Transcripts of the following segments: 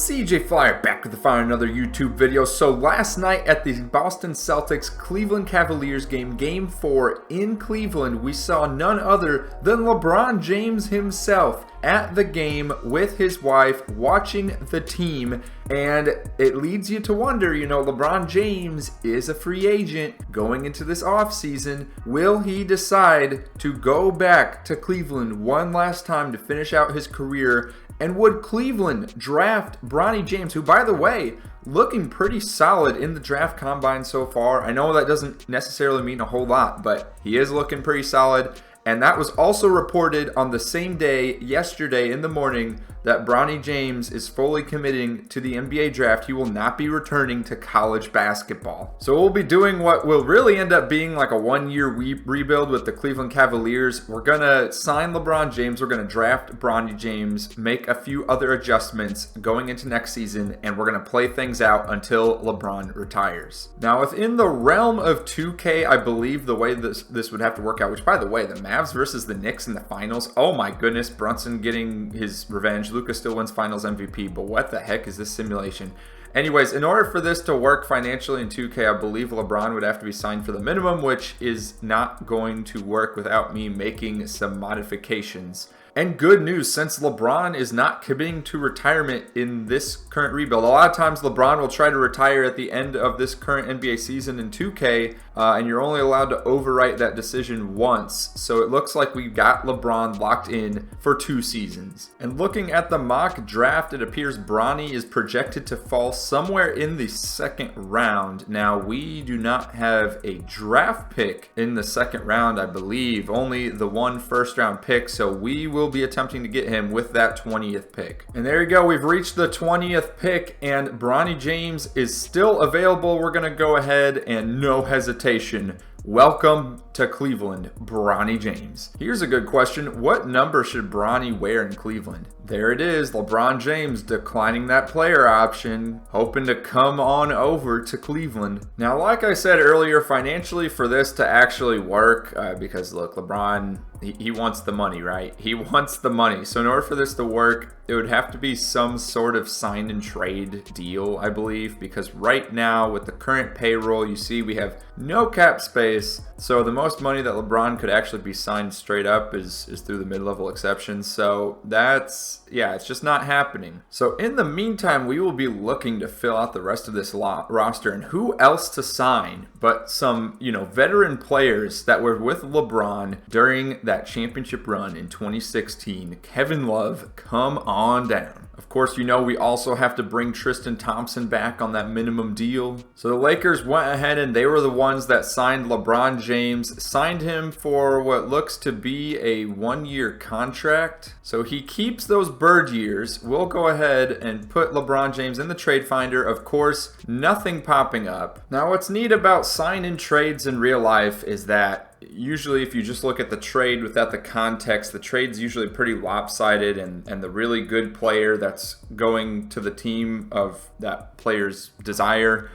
CJ Flyer back with the fire another YouTube video. So last night at the Boston Celtics Cleveland Cavaliers game, Game 4 in Cleveland, we saw none other than LeBron James himself at the game with his wife watching the team. And it leads you to wonder, LeBron James is a free agent going into this offseason. Will he decide to go back to Cleveland one last time to finish out his career? And would Cleveland draft Bronny James, who, by the way, looking pretty solid in the draft combine so far? I know that doesn't necessarily mean a whole lot, but he is looking pretty solid. And that was also reported on the same day, yesterday in the morning, that Bronny James is fully committing to the NBA draft. He will not be returning to college basketball. So we'll be doing what will really end up being like a one-year rebuild with the Cleveland Cavaliers. We're going to sign LeBron James. We're going to draft Bronny James, make a few other adjustments going into next season, and we're going to play things out until LeBron retires. Now, within the realm of 2K, I believe the way this would have to work out, which, by the way, the Mavs versus the Knicks in the finals. Oh my goodness, Brunson getting his revenge. Luka still wins finals MVP, but what the heck is this simulation? Anyways, in order for this to work financially in 2K, I believe LeBron would have to be signed for the minimum, which is not going to work without me making some modifications. And good news, since LeBron is not committing to retirement in this current rebuild. A lot of times LeBron will try to retire at the end of this current NBA season in 2K, and you're only allowed to overwrite that decision once. So it looks like we got LeBron locked in for 2 seasons. And looking at the mock draft, it appears Bronny is projected to fall somewhere in the second round. Now, we do not have a draft pick in the second round, I believe. Only the one first-round pick, so we will be attempting to get him with that 20th pick. And there you go, we've reached the 20th pick, and Bronny James is still available. We're going to go ahead and no hesitation welcome to Cleveland, Bronny James. Here's a good question. What number should Bronny wear in Cleveland? There it is, LeBron James declining that player option, hoping to come on over to Cleveland. Now, like I said earlier, financially for this to actually work, because look, LeBron, he wants the money, right? He wants the money. So in order for this to work, it would have to be some sort of sign and trade deal, I believe, because right now with the current payroll, you see we have no cap space. So the most money that LeBron could actually be signed straight up is through the mid-level exceptions. So that's, yeah, it's just not happening. So in the meantime, we will be looking to fill out the rest of this roster, and who else to sign but some, veteran players that were with LeBron during that championship run in 2016. Kevin Love, come on down. Of course, we also have to bring Tristan Thompson back on that minimum deal. So the Lakers went ahead and they were the ones that signed LeBron James, signed him for what looks to be a 1-year contract. So he keeps those bird years. We'll go ahead and put LeBron James in the trade finder. Of course, nothing popping up. Now, what's neat about sign-in trades in real life is that usually if you just look at the trade without the context, the trade's usually pretty lopsided, and the really good player that's going to the team of that player's desire,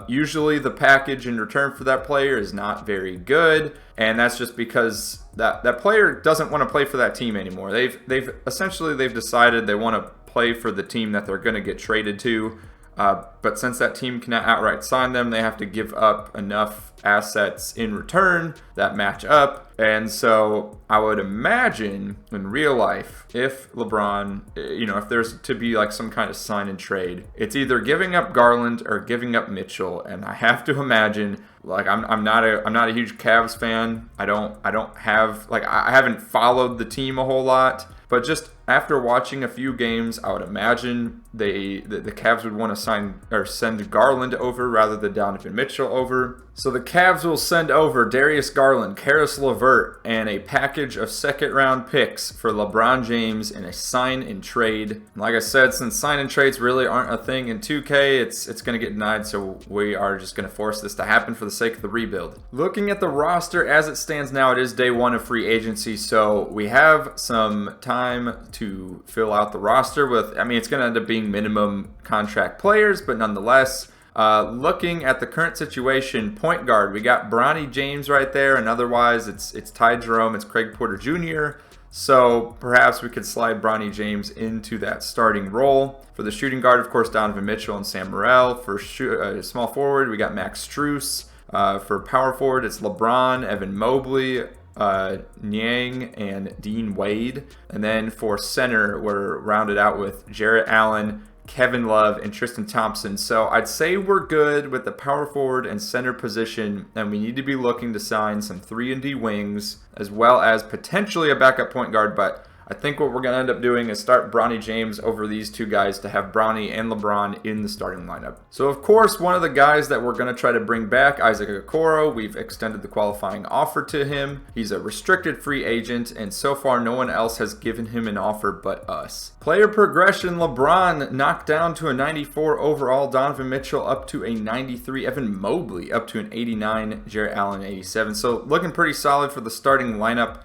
usually the package in return for that player is not very good, and that's just because that player doesn't want to play for that team anymore. They've decided they want to play for the team that they're going to get traded to. But since that team cannot outright sign them, they have to give up enough assets in return that match up. And so I would imagine in real life, if LeBron, if there's to be like some kind of sign and trade, it's either giving up Garland or giving up Mitchell. And I have to imagine, like, I'm not a huge Cavs fan. I haven't followed the team a whole lot. But just after watching a few games, I would imagine the Cavs would want to send Garland over rather than Donovan Mitchell over. So the Cavs will send over Darius Garland, Karis LeVert, and a package of second-round picks for LeBron James in a sign and trade. And like I said, since sign and trades really aren't a thing in 2K, it's going to get denied. So we are just going to force this to happen for the sake of the rebuild. Looking at the roster as it stands now, it is day 1 of free agency, so we have some time to fill out the roster with, it's going to end up being minimum contract players, but nonetheless, looking at the current situation, point guard, we got Bronny James right there, and otherwise it's Ty Jerome, it's Craig Porter Jr., So perhaps we could slide Bronny James into that starting role. For the shooting guard, of course, Donovan Mitchell and Sam Morrell. For small forward, we got Max Strus. For power forward, it's LeBron, Evan Mobley, Niang, and Dean Wade. And then for center, we're rounded out with Jarrett Allen, Kevin Love, and Tristan Thompson. So I'd say we're good with the power forward and center position, and we need to be looking to sign some 3-and-D wings as well as potentially a backup point guard. But I think what we're going to end up doing is start Bronny James over these two guys to have Bronny and LeBron in the starting lineup. So, of course, one of the guys that we're going to try to bring back, Isaac Okoro, we've extended the qualifying offer to him. He's a restricted free agent, and so far no one else has given him an offer but us. Player progression, LeBron knocked down to a 94 overall, Donovan Mitchell up to a 93, Evan Mobley up to an 89, Jarrett Allen 87. So looking pretty solid for the starting lineup.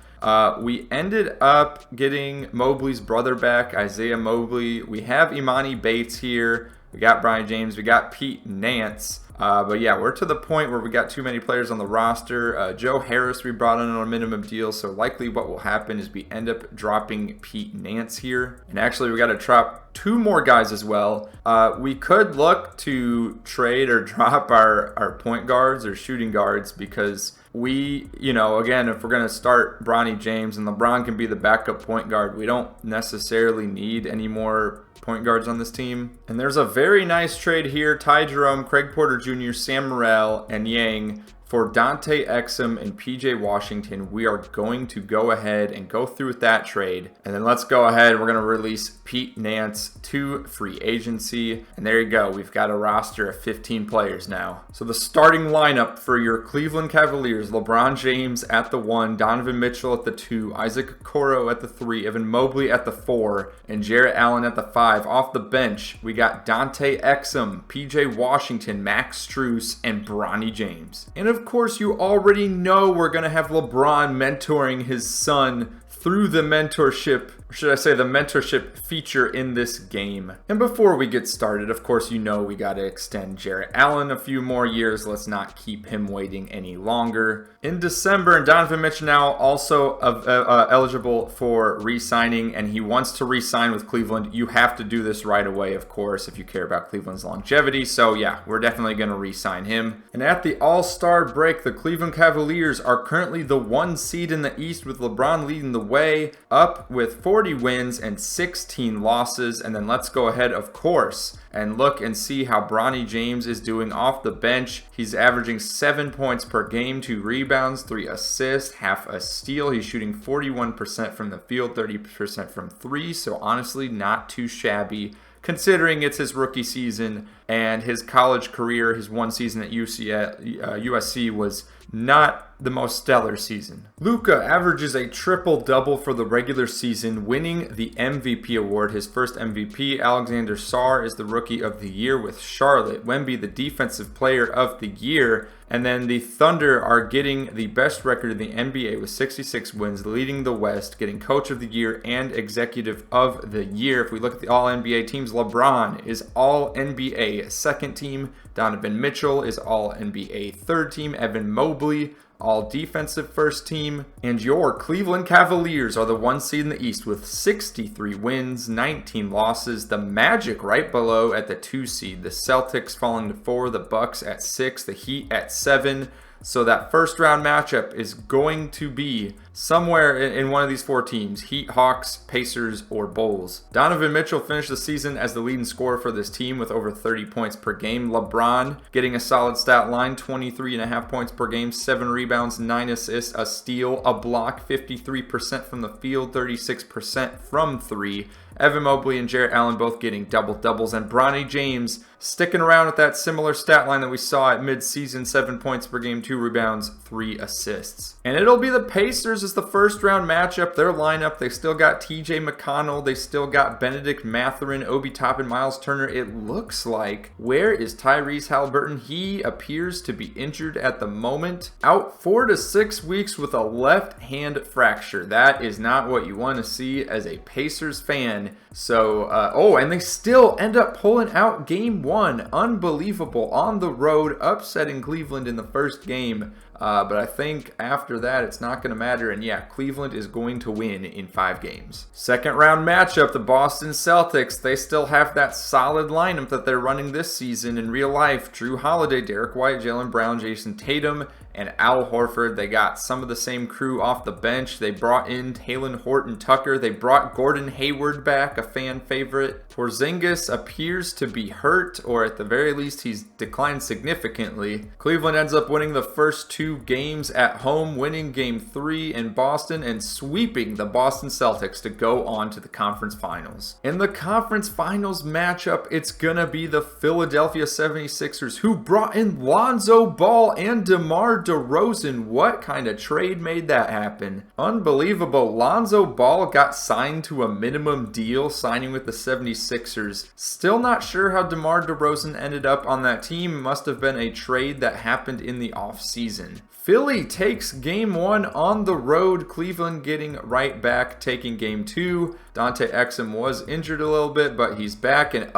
We ended up getting Mobley's brother back, Isaiah Mobley. We have Imani Bates here. We got Bronny James. We got Pete Nance. But yeah, we're to the point where we got too many players on the roster. Joe Harris we brought in on a minimum deal, so likely what will happen is we end up dropping Pete Nance here. And actually, we got to drop 2 more guys as well. We could look to trade or drop our point guards or shooting guards because we, again, if we're going to start Bronny James and LeBron can be the backup point guard, we don't necessarily need any more point guards on this team. And there's a very nice trade here. Ty Jerome, Craig Porter Jr., Sam Morrell, and Yang for Dante Exum and PJ Washington. We are going to go ahead and go through with that trade. And then let's go ahead. We're going to release Pete Nance to free agency. And there you go. We've got a roster of 15 players now. So the starting lineup for your Cleveland Cavaliers, LeBron James at the 1, Donovan Mitchell at the 2, Isaac Okoro at the 3, Evan Mobley at the 4, and Jarrett Allen at the 5. Off the bench, we got Dante Exum, PJ Washington, Max Strus, and Bronny James. And of course, you already know we're going to have LeBron mentoring his son through the mentorship, or should I say the mentorship feature in this game. And before we get started, of course, we got to extend Jarrett Allen a few more years. Let's not keep him waiting any longer. In December, and Donovan Mitchell now also eligible for re-signing, and he wants to re-sign with Cleveland. You have to do this right away, of course, if you care about Cleveland's longevity. So yeah, we're definitely going to re-sign him. And at the All-Star break, the Cleveland Cavaliers are currently the 1 seed in the East with LeBron leading the way, up with 40 wins and 16 losses. And then let's go ahead, of course, and look and see how Bronny James is doing off the bench. He's averaging 7 points per game, 2 rebounds, 3 assists, half a steal. He's shooting 41% from the field, 30% from 3. So honestly, not too shabby considering it's his rookie season and his college career. His 1 season at USC was not the most stellar season. Luka averages a triple-double for the regular season, winning the MVP award, his first MVP. Alexander Sarr is the Rookie of the Year with Charlotte. Wemby, the Defensive Player of the Year. And then the Thunder are getting the best record in the NBA with 66 wins, leading the West, getting Coach of the Year and Executive of the Year. If we look at the All-NBA teams, LeBron is All-NBA second team. Donovan Mitchell is All-NBA third team. Evan Mobley, All-Defensive first team. And your Cleveland Cavaliers are the 1 seed in the East with 63 wins, 19 losses. The Magic right below at the 2 seed. The Celtics falling to 4, the Bucks at 6, the Heat at 7. So that first round matchup is going to be somewhere in one of these 4 teams: Heat, Hawks, Pacers, or Bulls. Donovan Mitchell finished the season as the leading scorer for this team with over 30 points per game. LeBron getting a solid stat line, 23.5 points per game, 7 rebounds, 9 assists, a steal, a block, 53% from the field, 36% from 3. Evan Mobley and Jarrett Allen both getting double-doubles, and Bronny James sticking around with that similar stat line that we saw at mid-season: 7 points per game, 2 rebounds, 3 assists. And it'll be the Pacers as the first round matchup. Their lineup, they still got TJ McConnell, they still got Benedict Mathurin, Obi Toppin, Miles Turner. It looks like, where is Tyrese Halliburton? He appears to be injured at the moment. Out 4 to 6 weeks with a left hand fracture. That is not what you want to see as a Pacers fan. So, and they still end up pulling out game 1. Unbelievable. On the road, upsetting Cleveland in the first game. But I think after that, it's not going to matter. And yeah, Cleveland is going to win in 5 games. Second round matchup, the Boston Celtics. They still have that solid lineup that they're running this season in real life. Drew Holiday, Derek White, Jaylen Brown, Jason Tatum, and Al Horford. They got some of the same crew off the bench. They brought in Talen Horton-Tucker. They brought Gordon Hayward back, a fan favorite. Porzingis appears to be hurt, or at the very least, he's declined significantly. Cleveland ends up winning the first 2 games at home, winning Game 3 in Boston and sweeping the Boston Celtics to go on to the conference finals. In the conference finals matchup, it's gonna be the Philadelphia 76ers, who brought in Lonzo Ball and DeMar DeRozan. What kind of trade made that happen? Unbelievable. Lonzo Ball got signed to a minimum deal, signing with the 76ers. Still not sure how DeMar DeRozan ended up on that team. Must have been a trade that happened in the offseason. Philly takes Game 1 on the road. Cleveland getting right back, taking Game 2. Dante Exum was injured a little bit, but he's back, and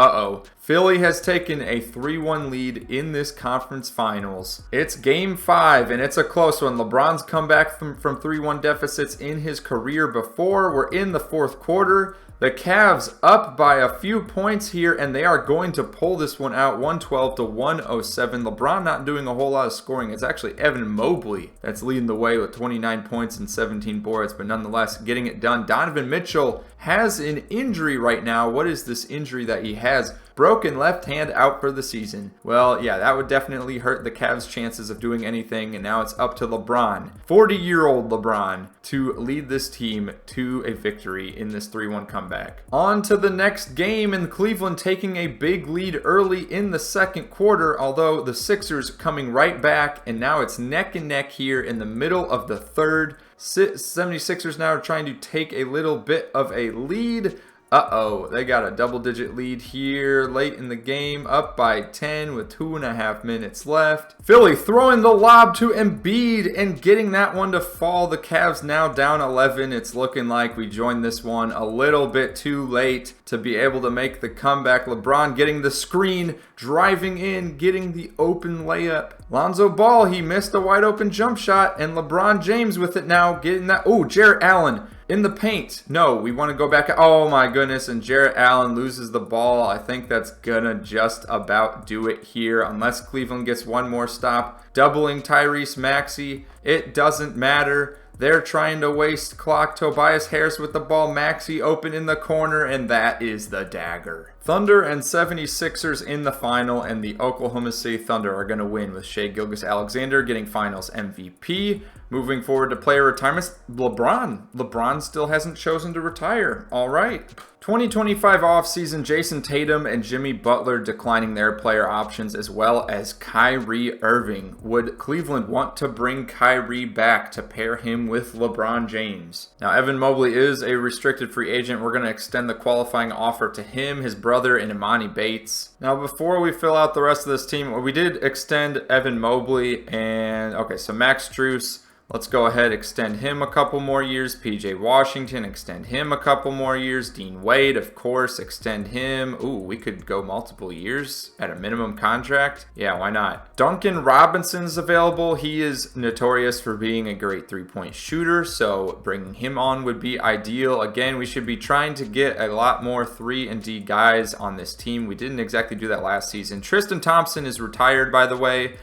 Philly has taken a 3-1 lead in this conference finals. It's Game 5, and it's a close one. LeBron's come back from 3-1 deficits in his career before. We're in the 4th quarter. The Cavs up by a few points here, and they are going to pull this one out, 112 to 107. LeBron not doing a whole lot of scoring. It's actually Evan Mobley that's leading the way with 29 points and 17 boards, but nonetheless getting it done. Donovan Mitchell has an injury right now. What is this injury that he has? Broken left hand, out for the season. Well, yeah, that would definitely hurt the Cavs' chances of doing anything, and now it's up to LeBron, 40-year-old LeBron, to lead this team to a victory in this 3-1 comeback. On to the next game, and Cleveland taking a big lead early in the 2nd quarter, although the Sixers coming right back, and now it's neck and neck here in the middle of the 3rd. 76ers now are trying to take a little bit of a lead. They got a double-digit lead here late in the game, up by 10 with 2.5 minutes left. Philly throwing the lob to Embiid and getting that one to fall. The Cavs now down 11. It's looking like we joined this one a little bit too late to be able to make the comeback. LeBron getting the screen, driving in, getting the open layup. Lonzo Ball, he missed a wide open jump shot, and LeBron James with it now, getting that. Oh, Jarrett Allen in the paint. No, we want to go back. Oh my goodness, and Jarrett Allen loses the ball. I think that's gonna just about do it here, unless Cleveland gets one more stop. Doubling Tyrese Maxey. It doesn't matter. They're trying to waste clock. Tobias Harris with the ball. Maxey open in the corner, and that is the dagger. Thunder and 76ers in the final, and the Oklahoma City Thunder are going to win with Shai Gilgeous-Alexander getting finals MVP. Moving forward to player retirements, LeBron. LeBron still hasn't chosen to retire. All right. 2025 offseason, Jason Tatum and Jimmy Butler declining their player options, as well as Kyrie Irving. Would Cleveland want to bring Kyrie back to pair him with LeBron James? Now, Evan Mobley is a restricted free agent. We're going to extend the qualifying offer to him, his brother, and Imani Bates. Now, before we fill out the rest of this team, we did extend Evan Mobley, and okay, so Max Strus. Let's go ahead, extend him a couple more years. PJ Washington, extend him a couple more years. Dean Wade, of course, extend him. Ooh, we could go multiple years at a minimum contract. Yeah, why not? Duncan Robinson's available. He is notorious for being a great three-point shooter, so bringing him on would be ideal. Again, we should be trying to get a lot more 3-and-D guys on this team. We didn't exactly do that last season. Tristan Thompson is retired, by the way.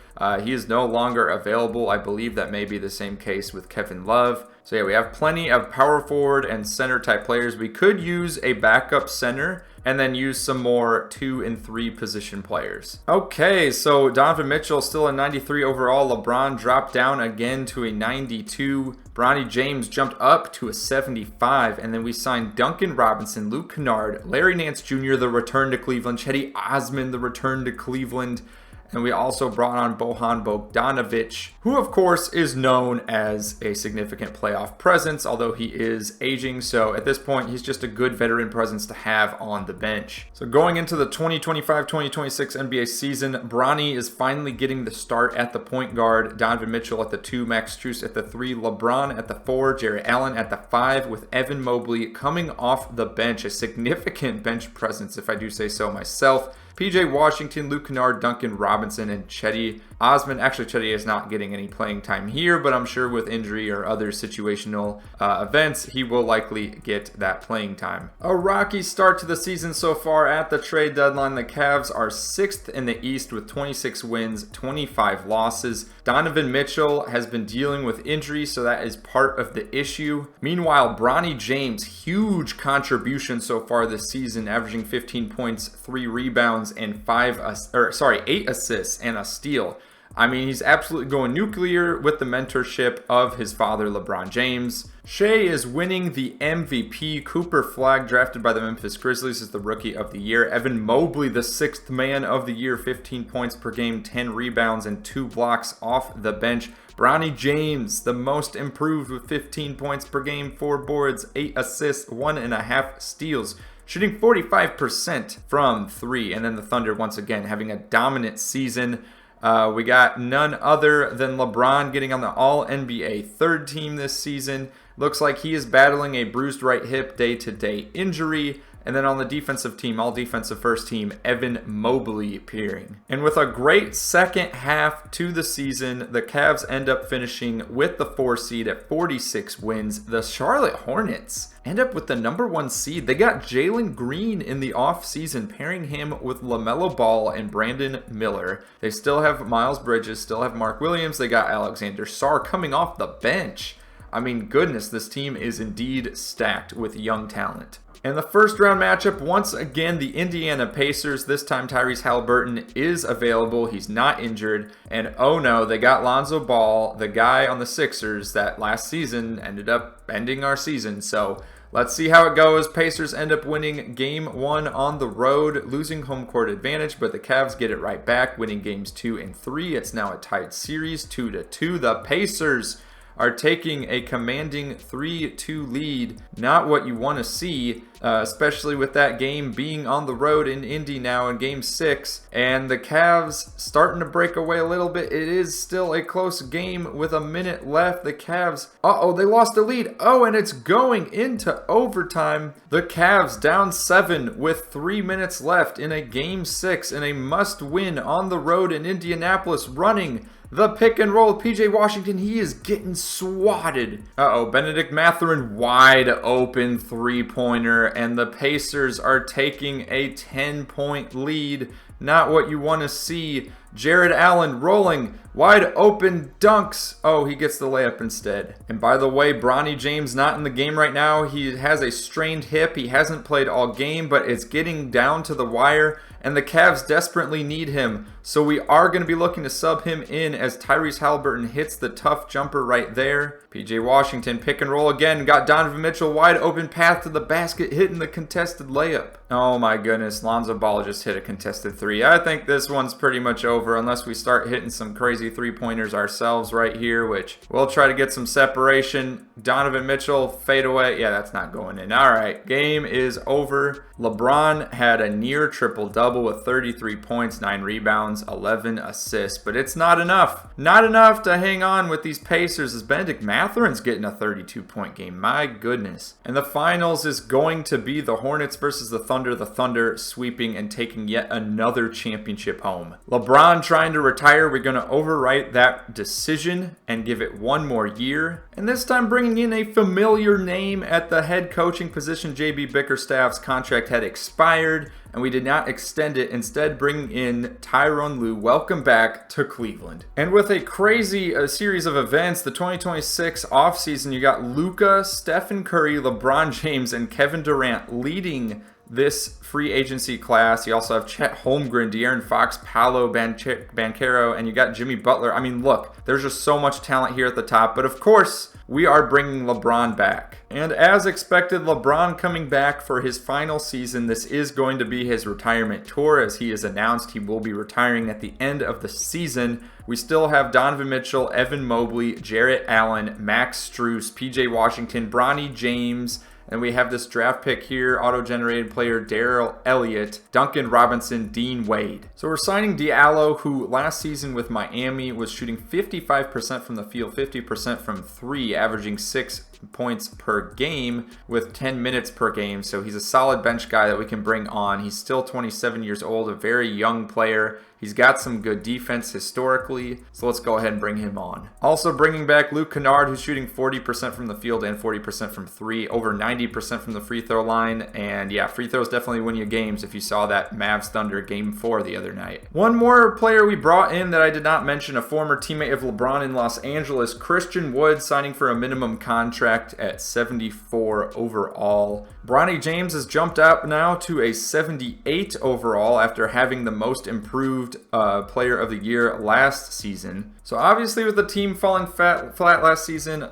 He is no longer available. I believe that may be the same case with Kevin Love. So yeah, we have plenty of power forward and center type players. We could use a backup center and then use some more 2 and 3 position players. Okay, so Donovan Mitchell still a 93 overall. LeBron dropped down again to a 92. Bronny James jumped up to a 75. And then we signed Duncan Robinson, Luke Kennard, Larry Nance Jr., the return to Cleveland, Cedi Osman, the return to Cleveland. And we also brought on Bojan Bogdanovic, who of course is known as a significant playoff presence, although he is aging. So at this point, he's just a good veteran presence to have on the bench. So going into the 2025-2026 NBA season, Bronny is finally getting the start at the point guard. Donovan Mitchell at the 2, Max Strus at the 3, LeBron at the 4, Jarrett Allen at the 5, with Evan Mobley coming off the bench. A significant bench presence, if I do say so myself. PJ Washington, Luke Kennard, Duncan Robinson, and Chetty Osman. Actually, Chetty is not getting any playing time here, but I'm sure with injury or other situational events, he will likely get that playing time. A rocky start to the season so far at the trade deadline. The Cavs are 6th in the East with 26 wins, 25 losses. Donovan Mitchell has been dealing with injury, so that is part of the issue. Meanwhile, Bronny James, huge contribution so far this season, averaging 15 points, 3 rebounds, and 8 assists and a steal. I mean, he's absolutely going nuclear with the mentorship of his father, LeBron James. Shea is winning the MVP. Cooper Flagg, drafted by the Memphis Grizzlies, is the Rookie of the Year. Evan Mobley, the 6th Man of the Year, 15 points per game, 10 rebounds, and 2 blocks off the bench. Bronny James, the most improved with 15 points per game, 4 boards, 8 assists, 1.5 steals. Shooting 45% from 3. And then the Thunder, once again, having a dominant season. We got none other than LeBron getting on the All-NBA 3rd team this season. Looks like he is battling a bruised right hip day-to-day injury. And then on the defensive team, all defensive first team, Evan Mobley appearing. And with a great second half to the season, the Cavs end up finishing with the 4 seed at 46 wins. The Charlotte Hornets end up with the #1 seed. They got Jalen Green in the offseason, pairing him with LaMelo Ball and Brandon Miller. They still have Miles Bridges, still have Mark Williams. They got Alexander Sarr coming off the bench. I mean, goodness, this team is indeed stacked with young talent. In the first round matchup, once again, the Indiana Pacers. This time, Tyrese Halliburton is available. He's not injured. And oh no, they got Lonzo Ball, the guy on the Sixers that last season ended up ending our season. So let's see how it goes. Pacers end up winning game 1 on the road, losing home court advantage, but the Cavs get it right back, winning games 2 and 3. It's now a tied series, 2-2. The Pacers are taking a commanding 3-2 lead. Not what you want to see, especially with that game being on the road in Indy now in Game 6. And the Cavs starting to break away a little bit. It is still a close game with a minute left. The Cavs, they lost the lead. Oh, and it's going into overtime. The Cavs down 7 with 3 minutes left in a Game 6 in a must-win on the road in Indianapolis, running the pick and roll. PJ Washington, he is getting swatted. Benedict Mathurin, wide open 3-pointer, and the Pacers are taking a 10-point lead. Not what you want to see. Jared Allen rolling, wide open dunks. Oh, he gets the layup instead. And by the way, Bronny James not in the game right now. He has a strained hip. He hasn't played all game, but it's getting down to the wire, and the Cavs desperately need him. So we are going to be looking to sub him in as Tyrese Halliburton hits the tough jumper right there. PJ Washington pick and roll again. Got Donovan Mitchell, wide open path to the basket, hitting the contested layup. Oh my goodness, Lonzo Ball just hit a contested 3. I think this one's pretty much over unless we start hitting some crazy 3-pointers ourselves right here, which we'll try to get some separation. Donovan Mitchell, fade away. Yeah, that's not going in. All right, game is over. LeBron had a near triple-double with 33 points, 9 rebounds, 11 assists, but it's not enough. Not enough to hang on with these Pacers as Benedict Mathurin's getting a 32-point game. My goodness. And the finals is going to be the Hornets versus the Thunder. The Thunder sweeping and taking yet another championship home. LeBron trying to retire. We're going to overwrite that decision and give it 1 more year. And this time bringing in a familiar name at the head coaching position. JB Bickerstaff's contract had expired, and we did not extend it, instead bringing in Tyronn Lue. Welcome back to Cleveland. And with a crazy series of events, the 2026 offseason, you got Luka, Stephen Curry, LeBron James, and Kevin Durant leading this free agency class. You also have Chet Holmgren, De'Aaron Fox, Paolo Banchero, and you got Jimmy Butler. I mean, look, there's just so much talent here at the top. But of course, we are bringing LeBron back. And as expected, LeBron coming back for his final season. This is going to be his retirement tour, as he has announced he will be retiring at the end of the season. We still have Donovan Mitchell, Evan Mobley, Jarrett Allen, Max Strus, PJ Washington, Bronny James, and we have this draft pick here, auto-generated player Darrell Elliott, Duncan Robinson, Dean Wade. So we're signing Diallo, who last season with Miami was shooting 55% from the field, 50% from 3, averaging 6 points per game with 10 minutes per game. So he's a solid bench guy that we can bring on. He's still 27 years old, a very young player. He's got some good defense historically, so let's go ahead and bring him on. Also bringing back Luke Kennard, who's shooting 40% from the field and 40% from three, over 90% from the free throw line. And yeah, free throws definitely win you games if you saw that Mavs Thunder Game 4 the other night. One more player we brought in that I did not mention, a former teammate of LeBron in Los Angeles, Christian Wood, signing for a minimum contract at 74 overall. Bronny James has jumped up now to a 78 overall after having the most improved player of the year last season. So obviously with the team falling flat last season,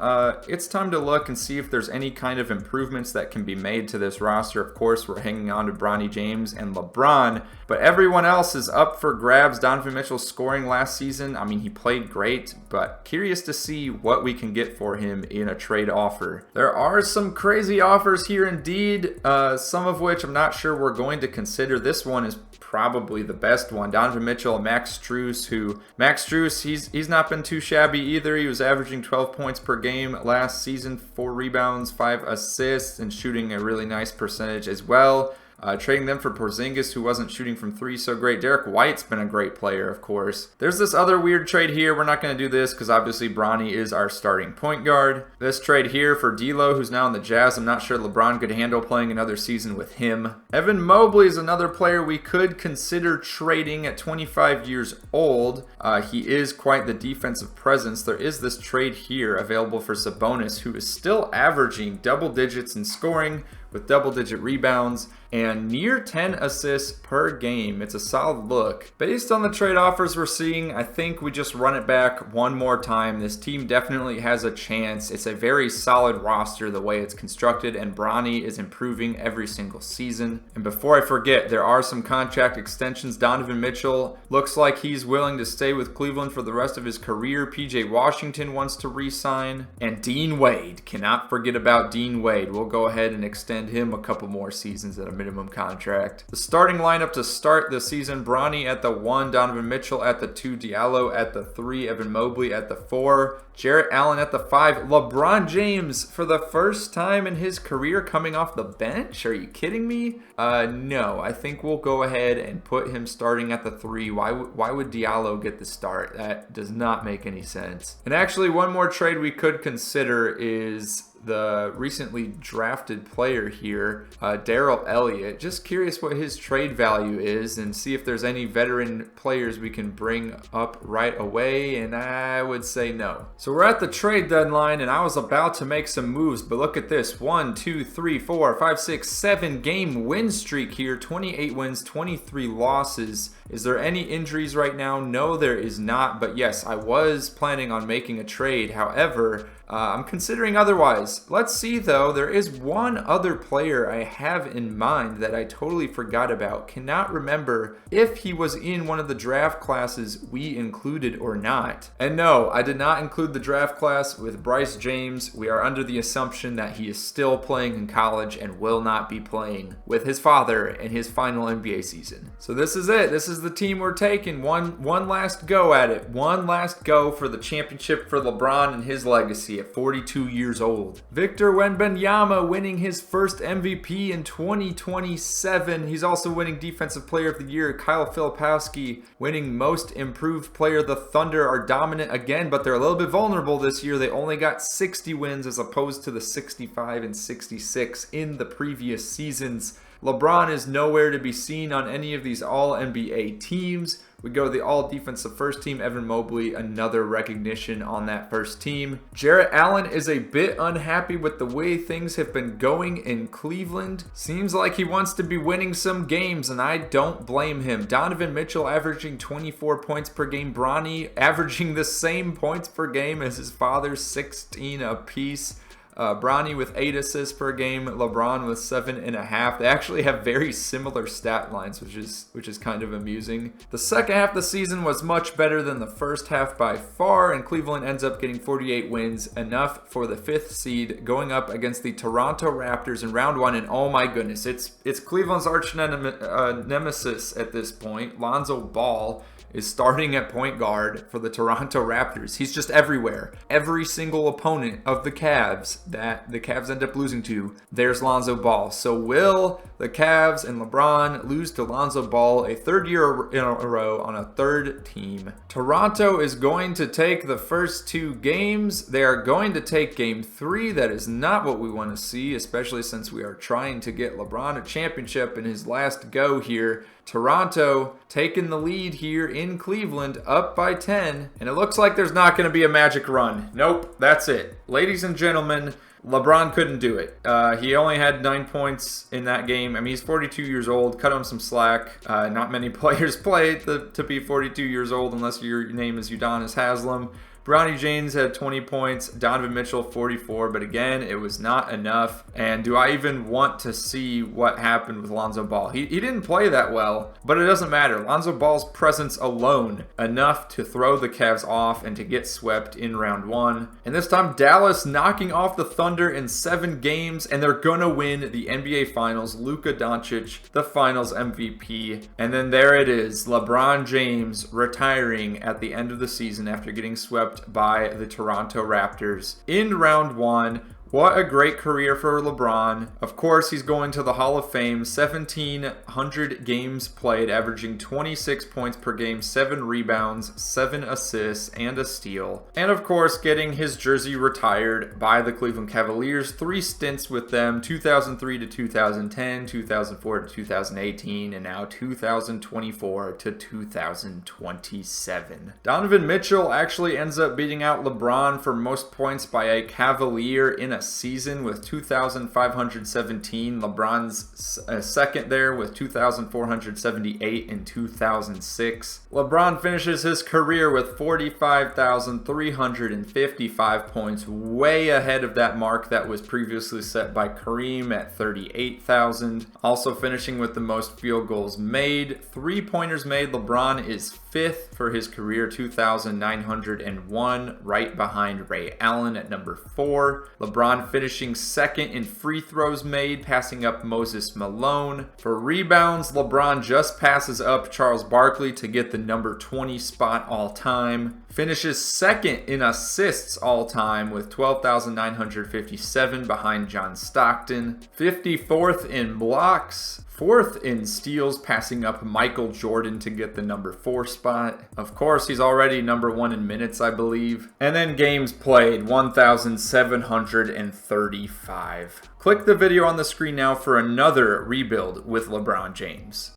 it's time to look and see if there's any kind of improvements that can be made to this roster. Of course, we're hanging on to Bronny James and LeBron, but everyone else is up for grabs. Donovan Mitchell scoring last season. I mean, he played great, but curious to see what we can get for him in a trade offer. There are some crazy offers here indeed, some of which I'm not sure we're going to consider. This one is probably the best one. Donovan Mitchell and Max Strus, he's not been too shabby either. He was averaging 12 points per game last season, 4 rebounds, 5 assists, and shooting a really nice percentage as well. Trading them for Porzingis, who wasn't shooting from three so great. Derek White's been a great player, of course. There's this other weird trade here. We're not going to do this because obviously Bronny is our starting point guard. This trade here for D'Lo, who's now in the Jazz. I'm not sure LeBron could handle playing another season with him. Evan Mobley is another player we could consider trading at 25 years old. He is quite the defensive presence. There is this trade here available for Sabonis, who is still averaging double digits in scoring with double-digit rebounds and near 10 assists per game. It's a solid look. Based on the trade offers we're seeing, I think we just run it back one more time. This team definitely has a chance. It's a very solid roster the way it's constructed, and Bronny is improving every single season. And before I forget, there are some contract extensions. Donovan Mitchell looks like he's willing to stay with Cleveland for the rest of his career. PJ Washington wants to re-sign. And Dean Wade. Cannot forget about Dean Wade. We'll go ahead and extend him a couple more seasons at a minimum contract. The starting lineup to start the season: Bronny at the 1, Donovan Mitchell at the 2, Diallo at the 3, Evan Mobley at the 4, Jarrett Allen at the 5, LeBron James for the first time in his career coming off the bench. Are you kidding me? No, I think we'll go ahead and put him starting at the 3. Why would Diallo get the start? That does not make any sense. And actually, one more trade we could consider is the recently drafted player here, Darrell Elliott. Just curious what his trade value is and see if there's any veteran players we can bring up right away, and I would say no. So we're at the trade deadline, and I was about to make some moves, but look at this. 1, 2, 3, 4, 5, 6, 7 game win streak here. 28 wins, 23 losses. Is there any injuries right now? No, there is not, but yes, I was planning on making a trade. However, I'm considering otherwise. Let's see though, there is one other player I have in mind that I totally forgot about. Cannot remember if he was in one of the draft classes we included or not. And no, I did not include the draft class with Bryce James. We are under the assumption that he is still playing in college and will not be playing with his father in his final NBA season. So this is it. This is the team we're taking. One last go at it. One last go for the championship for LeBron and his legacy at 42 years old. Victor Wembanyama winning his first MVP in 2027. He's also winning Defensive Player of the Year. Kyle Filipowski winning Most Improved Player. The Thunder are dominant again, but they're a little bit vulnerable this year. They only got 60 wins as opposed to the 65 and 66 in the previous seasons. LeBron is nowhere to be seen on any of these All-NBA teams. We go to the All-Defensive First Team. Evan Mobley, another recognition on that first team. Jarrett Allen is a bit unhappy with the way things have been going in Cleveland. Seems like he wants to be winning some games, and I don't blame him. Donovan Mitchell averaging 24 points per game. Bronny averaging the same points per game as his father, 16 apiece. Bronny with 8 assists per game, LeBron with 7.5. They actually have very similar stat lines, which is kind of amusing. The second half of the season was much better than the first half by far, and Cleveland ends up getting 48 wins, enough for the 5th seed, going up against the Toronto Raptors in round 1. And oh my goodness, it's Cleveland's arch nemesis at this point. Lonzo Ball is starting at point guard for the Toronto Raptors. He's just everywhere. Every single opponent of the Cavs, that the Cavs end up losing to, there's Lonzo Ball. So will the Cavs and LeBron lose to Lonzo Ball a third year in a row on a third team? Toronto is going to take the first 2 games. They are going to take game 3. That is not what we want to see, especially since we are trying to get LeBron a championship in his last go here. Toronto taking the lead here in Cleveland, up by 10, and it looks like there's not going to be a magic run. Nope, that's it. Ladies and gentlemen, LeBron couldn't do it. He only had 9 points in that game. I mean, he's 42 years old. Cut him some slack. Not many players play to be 42 years old unless your name is Udonis Haslem. Bronny James had 20 points, Donovan Mitchell 44, but again, it was not enough. And do I even want to see what happened with Lonzo Ball? He didn't play that well, but it doesn't matter. Lonzo Ball's presence alone, enough to throw the Cavs off and to get swept in round 1. And this time, Dallas knocking off the Thunder in 7 games, and they're gonna win the NBA Finals. Luka Doncic, the Finals MVP. And then there it is, LeBron James retiring at the end of the season after getting swept by the Toronto Raptors in round 1. What a great career for LeBron. Of course, he's going to the Hall of Fame. 1,700 games played, averaging 26 points per game, 7 rebounds, 7 assists, and a steal. And of course, getting his jersey retired by the Cleveland Cavaliers. 3 stints with them, 2003 to 2010, 2004 to 2018, and now 2024 to 2027. Donovan Mitchell actually ends up beating out LeBron for most points by a Cavalier in a season with 2,517. LeBron's second there with 2,478 in 2006. LeBron finishes his career with 45,355 points, way ahead of that mark that was previously set by Kareem at 38,000. Also finishing with the most field goals made. 3-pointers made. LeBron is 5th for his career, 2,901, right behind Ray Allen at number 4. LeBron finishing 2nd in free throws made, passing up Moses Malone. For rebounds, LeBron just passes up Charles Barkley to get the number 20 spot all time. Finishes 2nd in assists all time with 12,957 behind John Stockton. 54th in blocks. 4th in steals, passing up Michael Jordan to get the number 4 spot. Of course, he's already number 1 in minutes, I believe. And then games played, 1,735. Click the video on the screen now for another rebuild with LeBron James.